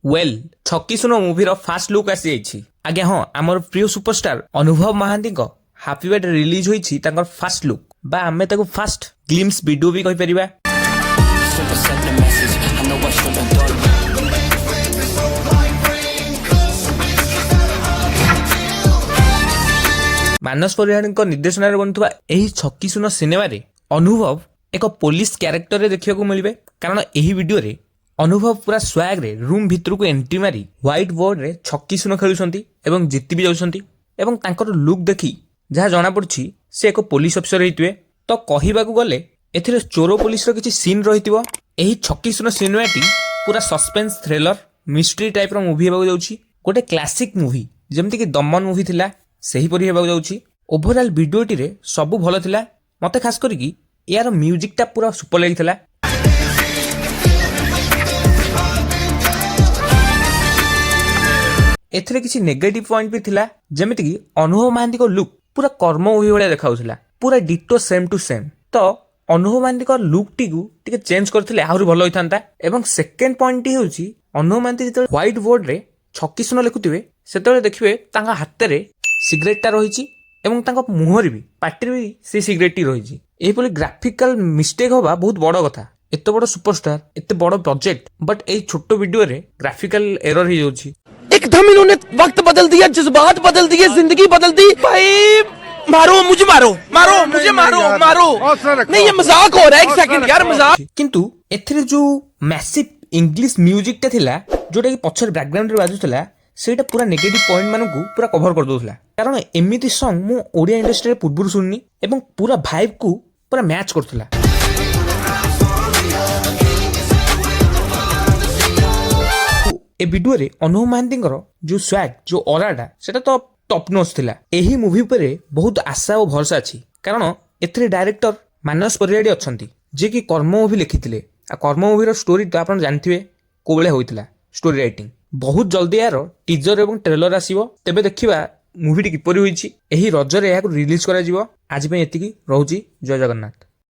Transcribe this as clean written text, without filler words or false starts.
Well छक्की सुन मूवीर fast look आसी जाइछि आज्ञा हाँ आमर प्रिय सुपरस्टार अनुभव महांती हापी बर्थडे रिलीज होइछि तांकर फास्ट लुक बा आमे ताको फास्ट ग्लिम्स वीडियो भी कहि परिबा। मानस परिहार निर्देशन बनुवा यही छक्की सुन सिनेमा रे अनुभव एक पुलिस क्यारेक्टर रे देखिବାକୁ मिलबे कारण एही वीडियो रे अनुभव पूरा स्वैग रे रूम भितर को एंट्री मारी व्हाइट बोर्ड रे छक्की सुन खेलुछंती एवं जीति भी जाउछंती एवं तांकर लुक देखि जहाँ जना पड़छि से एक पुलिस अफसर हेतिवे। तो कहिबाकू गले एथिरे चोर पुलिस रो किछि सीन रहितिबो। एही छक्की सुन सिनेमाटी पूरा सस्पेंस थ्रिलर मिस्ट्री टाइप रो मूवी हेबाकू जाउछि गोटे क्लासिक मूवी जेमति कि दमन मूवी थिला सेही परि हेबाकू जाउछि। ओवरऑल वीडियोटी रे सब भलो थिला मते खास करी कि यार म्यूजिक टा पूरा सुपर लागिथिला। एथिरे किछि नेगेटिव पॉइंट भी थिला जेमिति कि अनुभव महांती को लुक पूरा कर्म मूवी भलिया देखाउथिला पूरा डिटो सेम टू सेम। तो अनुभव महांती को लुक टिकु टिके चेंज करथिले आहुरी भलो होइथांता। एवं सेकंड पॉइंट टी होउछि अनुभव महांती जेते व्हाइट बोर्ड रे छक्की सुन लिखुथिबे सेतेले देखिबे तांगा हाते रे सिगरेट टा रहिछि एवं तांका मुहर भी पार्टी भी से सिगरेट टी रहिछि। एही परि ग्राफिकल मिस्टेक होबा बहुत बड़ कथा। एते बड़ सुपरस्टार एते बड़ प्रोजेक्ट बट एही छोटो वीडियो रे ग्राफिकल एरर ही जाउछि। एकदम इन्होंने वक्त बदल दिया, जज्बात बदल दिए, जिंदगी बदल दी। भाई मारो मुझे, मारो मारो मुझे, मारो मारो नहीं, ये मजाक हो रहा है। एक सेकंड यार, मजाक। किंतु एथिरे जो मैसिव इंग्लिश म्यूजिक टा थिला जोटा कि पछर बैकग्राउंड रे बाजुथला सेटा पूरा नेगेटिव पॉइंट मानकू पूरा कवर कर दोथला कारण एमिति सॉन्ग मु ओडिया इंडस्ट्री रे पूर्वरु सुननी एवं पूरा वाइब को पूरा मैच करथला। ए वीडियो रे अनुभव महांती जो स्वैग जो ऑराटा सेटा तो टॉप नॉच थिला। एही मूवी परे बहुत आशा और भरोसा अछि कारण एथिरे डायरेक्टर मानस परिहार अछंती जे कि कर्म मूवी लिखिथिले। आ कर्म मूवी रो स्टोरी तो आपण जानथिबे को बेले होइतिला स्टोरी राइटिंग। बहुत जल्दी यार टीजर एवं ट्रेलर आसीबो तेबे देखिबा मूवी टी किपरि होइछि। एही रजरे याक रिलीज करा जिवो। आज पे एतिकी रहउछि। जय जगन्नाथ।